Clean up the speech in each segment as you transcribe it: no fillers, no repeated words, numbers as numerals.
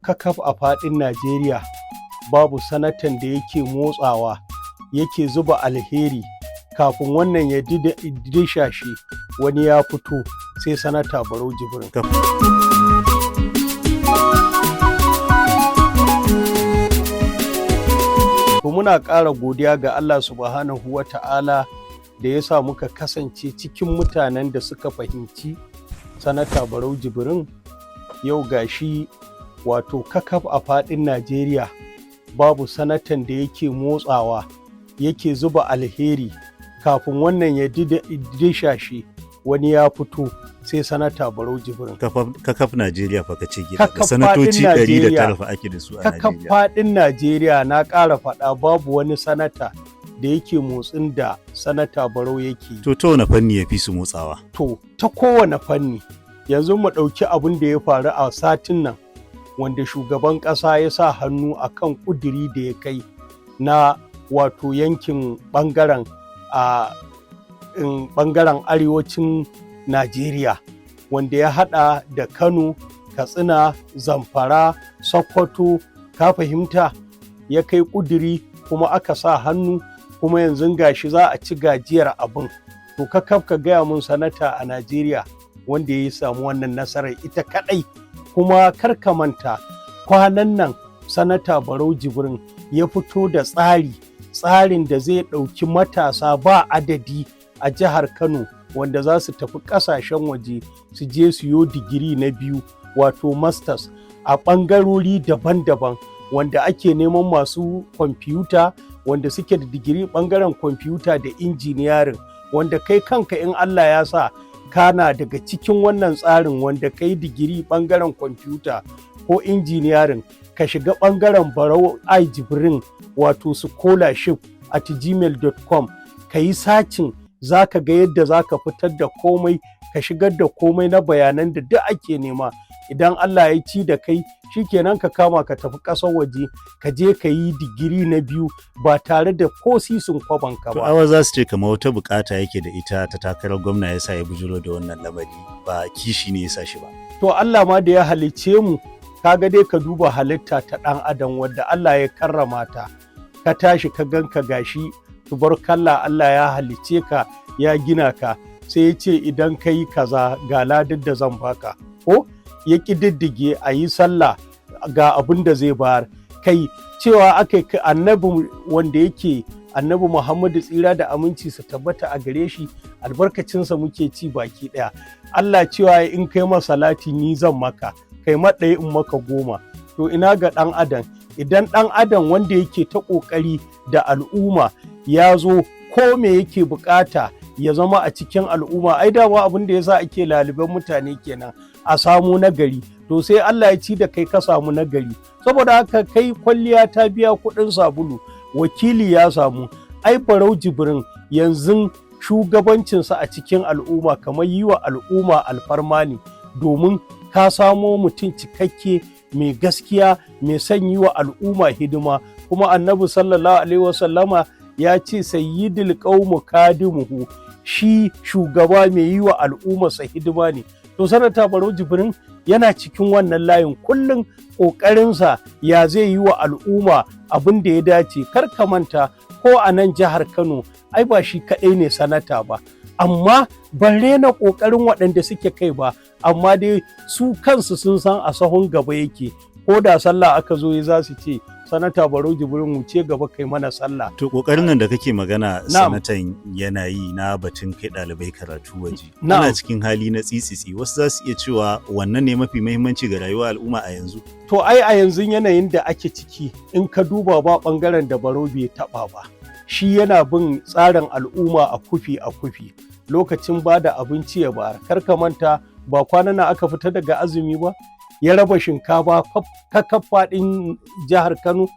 kakaf a faɗin Najeriya babu sanatan da yake motsawa yake zuba alheri kafin wannan ya disha shi wani ya fito sai sanata Barau Jibril. Muna ƙara godiya ga Allah subhanahu wa ta'ala da ya sa muka kasance cikin mutanen da suka fahimci sanata Barau Jibril. Yau gashi wato kakaf a faɗin Najeriya babu sanatan da yake motsawa yake zuba alheri kafin wannan ya disha shi wani ya fito sai sanata Barau Jibril. Kakaf Najeriya fa kace gida da sanatoci 109 fa ake da su a Najeriya. Kakaf faɗin Najeriya na ƙara faɗa babu wani sanata da yake motsin da sanata Barau yake. To ta wani fanni ya fi su motsawa? To ta kowane fanni. Yanzu mu ɗauki abin da ya faru a satin nan wanda shugaban ƙasa ya sa hannu a kan ƙudiri da ya kai na wato yankin ɓangaren arewacin Najeriya wanda ya haɗa da Kano, Katsina, Zamfara, Sokoto, ka fahimta, ya kai ƙudiri kuma aka sa hannu kuma yanzu gashi za a ci gajiyar abin. To kakaf ka gaya mun sanata a Najeriya wanda ya samu wannan nasarar ita kaɗai. Kuma kar ka manta kwanan nan sanata Barau Jibril ya fito da tsarin da zai ɗauki matasa ba adadi a jihar Kano wanda za su tafi ƙasashen waje su je su yo digiri na biyu wato masters a ɓangarori daban-daban wanda ake neman masu kwamfuta wanda suke da digiri ɓangaren kwamfuta da injiniyarin wanda kai kanka in Allah ya sa kana daga cikin wannan tsarin wanda kai digiri ɓangaren kwamfuta ko injiniyarin ka shiga ɓangaren Barau I Jibril wato scholarship at gmail.com ka yi sacin za ka ga yadda za ka fitar da komai ka shigar da komai na bayanan da duk ake nema. Idan Allah ya ci da kai shikenan ka kama ka tafi ƙasar waje ka je ka yi digiri na biyu ba tare da ko sisin kwaban ka ba. To awa za su ce kamar wata bukata yake da ita ta takarar gwamna ya sa ya bujuro da wannan lamari ba kishi ne ya sa shi ba. To Allah ma da ya halicce mu kaga dai ka duba halitta ta ɗan adam wadda Allah ya karrama ta ka tashi ka ganka gashi tubarkalla Allah ya halicce ka ya gina ka sai ya ce idan ka yi kaza ga ladar da zan baka ko ya ƙididdige a yi sallah ga abin da zai bayar kai cewa aka yi annabi wanda yake annabi Muhammadu tsira da aminci su tabbata a gare shi albarkacinsa muke ci baki ɗaya. Allah cewa in kai masa salati ni zan maka kai maɗaya in maka 10. To ina ga ɗan adam idan ɗan adam wanda yake ta ƙoƙari da al'umma ya zo ko me yake bukata ya zama a cikin al'umma ai dama abin da yasa ake laliban mutane kenan a samu nagari to sai Allah ya ci da kai ka samu nagari saboda haka kai kwalliya ta biya kuɗin sabulu wakili ya samu. Ai Barau Jibril yanzu shugabancinsa a cikin al'umma kamar yi wa al'umma alfarma ne domin ka samo mutum cikakke mai gaskiya mai son yi wa al'umma hidima kuma annabi sallallahu alaihi wasallama ya ce sayyidul qaumu kadimuhu shi shugaba mai yi wa al'ummarsa hidima ne. To sanata Barau Jibril yana cikin wannan layin kullum ƙoƙarinsa ya zai yi wa al'umma abin da ya dace. Kar ka manta ko a nan jihar Kano ai ba shi kaɗai ne sanata ba amma ban rena ƙoƙarin waɗanda suke kai ba amma dai su kansu sun san a sahun gaba yake ko da sallah aka zo ya za su ce sanata Barau Jibril wuce gaba kai mana sallah. To kokarin nan da kake magana sanatan yana yi na batun kai ɗalibai karatu waje. Ana cikin hali na tsitsitsi wasu za su iya cewa wannan ne mafi muhimmanci ga rayuwar al'umma a yanzu. To ai a yanzu yanayin da ake ciki in ka duba ba ɓangaren da Barau bai taɓa ba. Shi yana bin tsarin al'umma a kufi lokacin ba da abinci ya bayar. Kar ka manta ba kwanan nan aka fita daga azumi ba. Ya raba shinkafa kakaf faɗin jihar Kano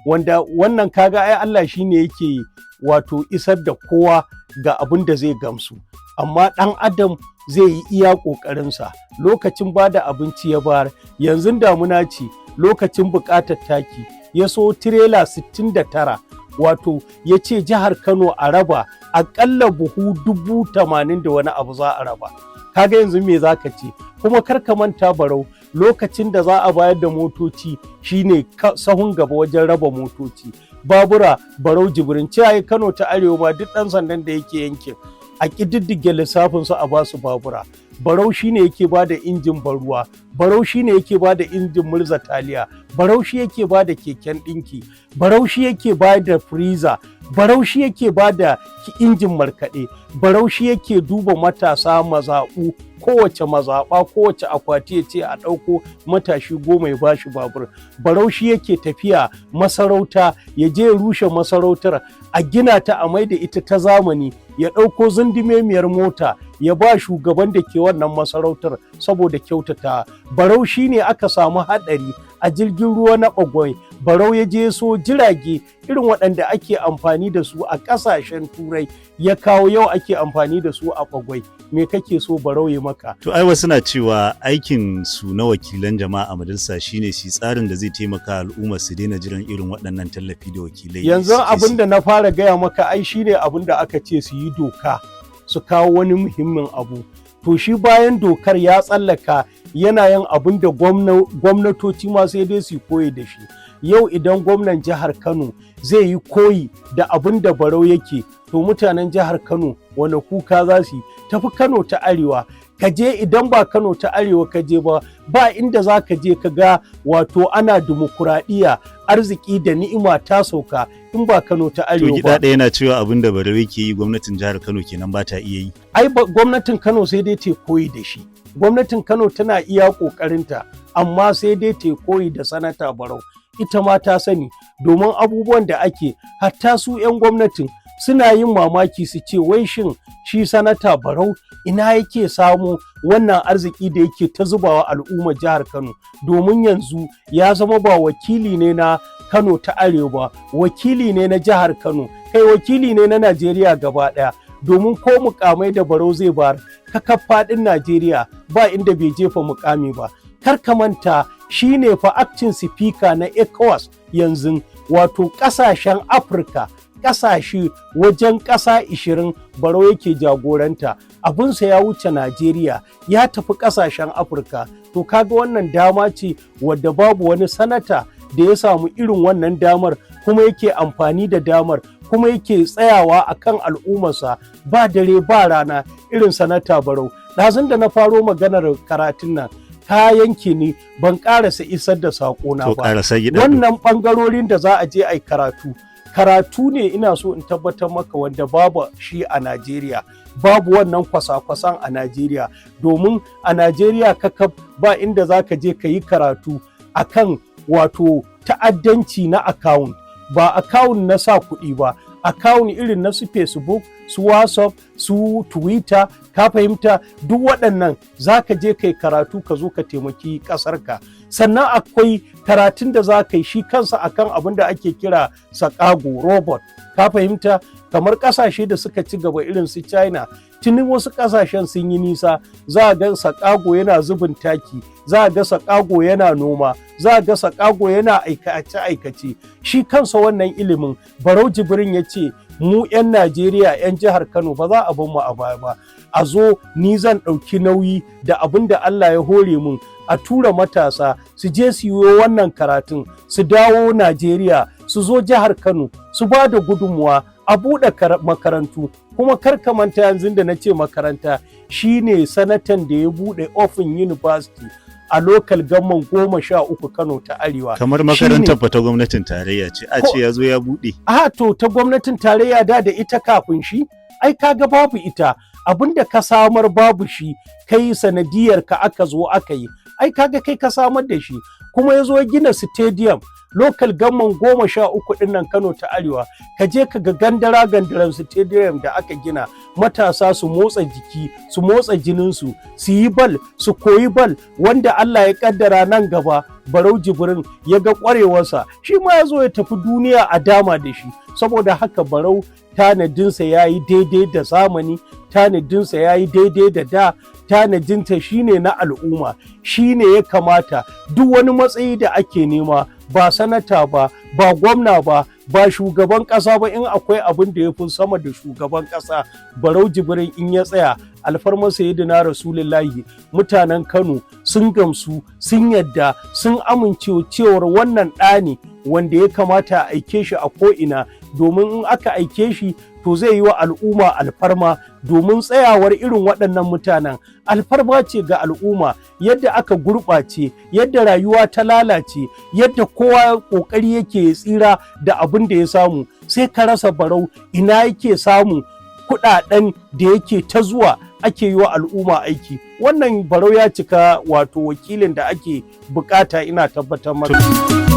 wanda wannan kaga ai Allah shine yake wato isar da kowa ga abin da zai gamsu amma ɗan adam zai yi iya ƙoƙarinsa lokacin ba da abinci ya bayar yanzu damuna ce lokacin buƙatar taki ya so tirela 69 wato ya ce jihar Kano a raba aƙalla buhu 80,000 da wani abu za a raba kaga yanzu me zaka ce kuma kar ka manta Barau lokacin da za a bayar da motoci shine sahun gaba wajen raba motoci. Babura Barau Jibril cewa Kano ta Arewa ma duk ɗan sandan da yake yankin a ƙididdige lissafinsu a basu babura. Barau shine yake ba da injin barruwa, Barau shine yake ba da injin murza taliya, Barau shi yake ba da keken ɗinki, Barau shi yake ba da freezer, Barau shi yake ba da injin markaɗe, Barau shi yake duba matasa mazaɓu, kowace mazaɓa kowace akwati ya ce a ɗauko matashi 10 ya bashi babur. Barau shi yake tafiya masarauta ya je rushe masarautar a gina ta a maida ita ta zamani, ya ɗauko zundumemiyar mota ya ba shugaban da ke wannan masarautar saboda kyautata. Barau shi ne aka samu haɗari a jirgin ruwa na Bagwai, Barau ya je so jirage irin waɗanda ake amfani da su a ƙasashen Turai ya kawo yau ake amfani da su a Bagwai. Me kake so Barau ya maka? To ai wasu na cewa aikin su na wakilan jama'a a majalisa shine shi tsarin da zai taimaka al'umma su daina jiran irin waɗannan tallafi da wakilai. Yanzu abin da na fara gaya maka ai shine abin da aka ce su yi doka su kawo wani muhimmin abu. To shi bayan dokar ya tsallaka yana yin abin da gwamnatoci ma sai dai su koyi da shi. Yau idan gwamnan jihar Kano zai yi koyi da abin da Barau yake, to mutanen jihar Kano wane kuka za su yi? Tafi Kano ta Arewa, ka je idan ba Kano ta Arewa ka je ba inda za ka je ka ga wato ana dimokuraɗiyya, arziki da ni'ima ta sauka in ba Kano ta Arewa ba. To Gidado yana cewa abin da Barau yake yi gwamnatin jihar Kano kenan ba ta iya yi. Ai gwamnatin Kano sai dai ta koyi da shi. Gwamnatin Kano tana iya ƙoƙarinta amma sai dai ta koyi da Sanata Barau. Ita ma ta sani domin abubuwan da ake hatta su 'yan gwamnatin suna yin mamaki su ce wai shin shi Sanata Barau ina yake samu wannan arziki da yake ta zubawa al'ummar jihar Kano, domin yanzu ya zama ba wakili ne na Kano ta Arewa ba, wakili ne na jihar Kano, kai wakili ne na Najeriya gaba ɗaya. Domin ko mukamai da Barau zai bayar kakaf faɗin Najeriya ba inda bai jefa mukami ba. Kar ka manta shi ne fa acting speaker na ECOWAS yanzu, wato ƙasashen Afirka, ƙasashe wajen ƙasa 20 Barau yake jagoranta. Abinsa ya wuce Najeriya, ya tafi ƙasashen Afirka. To kaga wannan dama ce wadda babu wani sanata da ya samu irin wannan damar kuma yake amfani da damar kuma yake tsayawa akan al'ummarsa ba dare ba rana irin Sanata Barau. Ɗazun da na faro maganar karatun nan ka yanke ni ban ƙarasa isar da saƙona ba. Wannan ɓangarorin da za a je a yi karatu ne ina so in tabbatar maka wanda babu shi a Najeriya, babu wannan kwasa-kwasan a Najeriya, domin a Najeriya kakaf ba inda za ka je ka yi karatu akan wato ta'addanci na account, ba account na sa kuɗi ba, account irin na su Facebook, su WhatsApp, su Twitter, ka fahimta duk waɗannan za ka je kai karatu ka zo ka taimaki ƙasarka. Sannan akwai karatun da za ka yi shi kansa akan abin da ake kira sakago robot, ka fahimta, kamar ƙasashe da suka ci gaba irin su China, tuni wasu ƙasashen sun yi nisa, za a ga sakago yana zubin taki, za a ga sakago yana noma, za a ga sakago yana aikace-aikace. Shi kansa wannan ilimin Barau Jibril ya ce mu 'yan Najeriya 'yan jihar Kano ba za a bar mu a baya ba, a zo ni zan ɗauki nauyi da abin da Allah ya hore mun, a tura matasa su je su yi wannan karatun, su dawo Najeriya, su zo jihar Kano, su ba da gudunmuwa, a buɗe makarantu. Kuma kar ka manta yanzu da na ce makaranta, shine sanatan da ya buɗe Open University a local government 13 Kano ta Arewa. Kamar makarantar ta gwamnatin tarayya ce, a ce ya zo ya buɗe. To ta gwamnatin tarayya da ita kafin shi, ai kaga babu ita, abinda ka samar babu shi, kai sanadiyar ka aka zo aka yi, ai kaga kai ka samar da shi. Kuma ya zo gina stadium local government 13 ɗin nan Kano ta Arewa, ka je ka ga gandaren stadium da aka gina, matasa su motsa jiki, su motsa jininsu, su yi bal, su koyi bal, wanda Allah ya kaddara nan gaba Barau Jibril ya ga ƙwarewarsa, shi ma ya zo ya tafi duniya a dama da shi. Saboda haka Barau tanadinsa ya yi daidai da zamani, tanadinsa ya yi daidai da tanadinta shine na al'umma, shine ya kamata duk wani matsayi da ake nema ba sanata ba, ba gwamna ba, ba shugaban ƙasa ba, in akwai abin da ya fi sama da shugaban ƙasa, Barau Jibril in ya tsaya alfarmar sayyidina Rasulullahi, mutanen Kano sun gamsu, sun yadda, sun amince cewar wannan ɗa ne wanda ya kamata a aike shi a ko'ina, domin in aka aike shi to zai yi wa al'umma alfarma, domin tsayawar irin waɗannan mutanen alfarma ce ga al'umma. Yadda aka gurɓace, yadda rayuwa ta lalace, yadda kowa ƙoƙari yake tsira da abin da ya samu, sai ka rasa Barau ina yake samun kuɗaɗen da yake ta zuwa ake yi wa al'umma aiki. Wannan Barau ya cika wato wakilin da ake bukata, ina tabbatar maka.